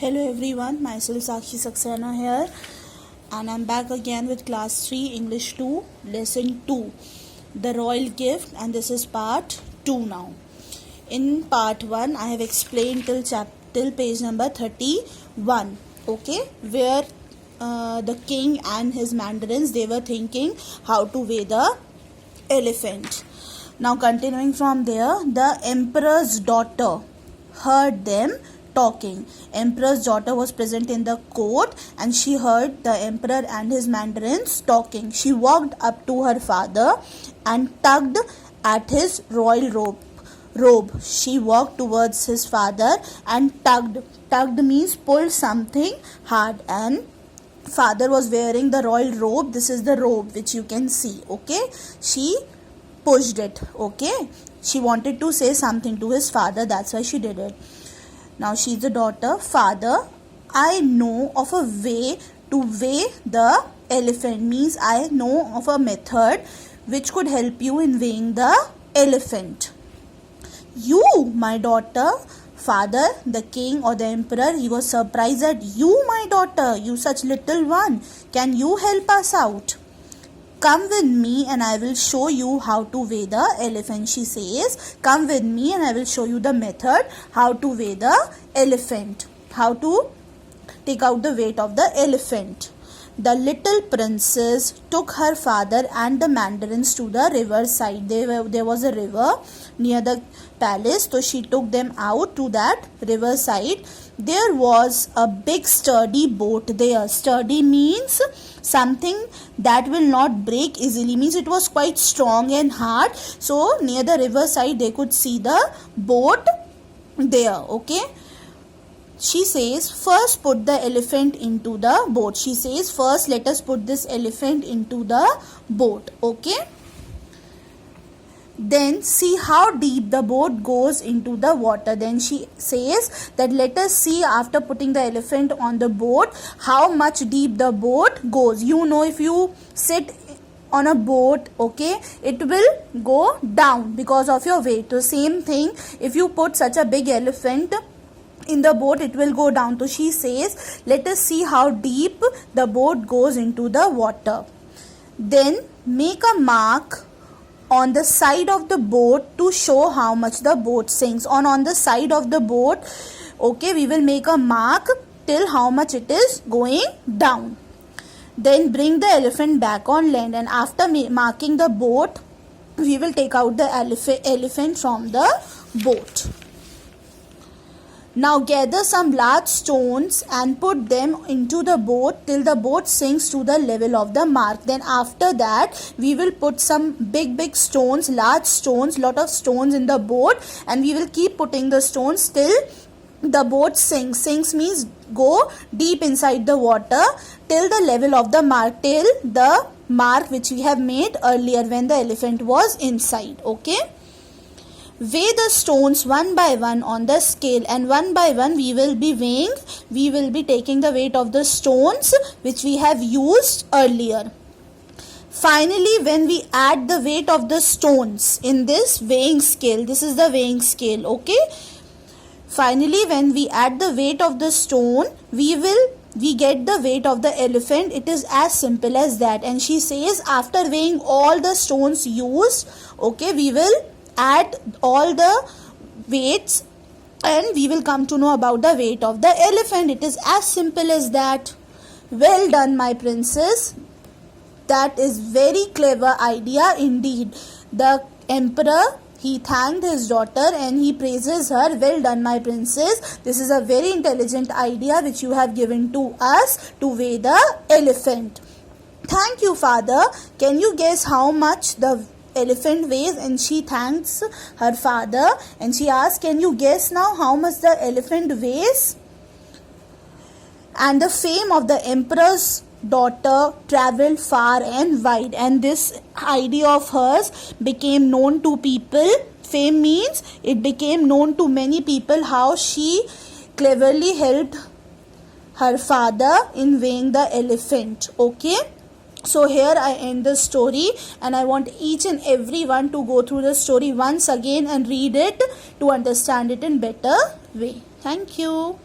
Hello everyone, myself Sakshi Saxena here, and I'm back again with class 3 English 2 lesson 2, the royal gift, and this is part 2 now. In part 1 I have explained till page number 31, okay, where the king and his mandarins, they were thinking how to weigh the elephant. Now continuing from there, the emperor's daughter heard them talking. Emperor's daughter was present in the court and she heard the emperor and his mandarins talking. She walked up to her father and tugged at his royal robe. She walked towards his father and tugged. Tugged means pulled something hard, and father was wearing the royal robe. This is the robe which you can see, okay. She pushed it, okay. She wanted to say something to his father, that's why she did it. Now she is the daughter. Father, I know of a way to weigh the elephant. Means I know of a method which could help you in weighing the elephant. You, my daughter. Father, the king or the emperor, he was surprised at you, my daughter. You such little one. Can you help us out? Come with me and I will show you how to weigh the elephant, she says. Come with me and I will show you the method how to weigh the elephant. How to take out the weight of the elephant. The little princess took her father and the mandarins to the river side. There was a river near the palace, so she took them out to that river side. There was a big sturdy boat there. Sturdy means something that will not break easily, means it was quite strong and hard. So near the river side they could see the boat there, okay. She says, first put the elephant into the boat. She says, first let us put this elephant into the boat, okay. Then see how deep the boat goes into the water. Then she says that let us see, after putting the elephant on the boat, how much deep the boat goes. You know, if you sit on a boat, okay, it will go down because of your weight. So same thing, if you put such a big elephant in the boat, it will go down. So she says, let us see how deep the boat goes into the water. Then make a mark on the side of the boat to show how much the boat sinks. On the side of the boat, okay, we will make a mark till how much it is going down. Then bring the elephant back on land, and after marking the boat, we will take out the elephant from the boat. Now gather some large stones and put them into the boat till the boat sinks to the level of the mark. Then after that we will put some big stones, large stones, lot of stones in the boat, and we will keep putting the stones till the boat sinks. Sinks means go deep inside the water till the level of the mark, till the mark which we have made earlier when the elephant was inside, okay. Weigh the stones one by one on the scale, and one by one we will be weighing. We will be taking the weight of the stones which we have used earlier. Finally, when we add the weight of the stones in this weighing scale, this is the weighing scale, okay. Finally, when we add the weight of the stone, we get the weight of the elephant. It is as simple as that. And she says, after weighing all the stones used, okay, we will add all the weights and we will come to know about the weight of the elephant. It is as simple as that. Well done, my princess. That is very clever idea indeed. The emperor, he thanked his daughter and he praises her. Well done, my princess. This is a very intelligent idea which you have given to us to weigh the elephant. Thank you, father. Can you guess how much the elephant weighs? And she thanks her father and she asks, can you guess now how much the elephant weighs? And the fame of the emperor's daughter traveled far and wide, and this idea of hers became known to people. Fame means it became known to many people how she cleverly helped her father in weighing the elephant, okay. So here I end the story, and I want each and everyone to go through the story once again and read it to understand it in better way. Thank you.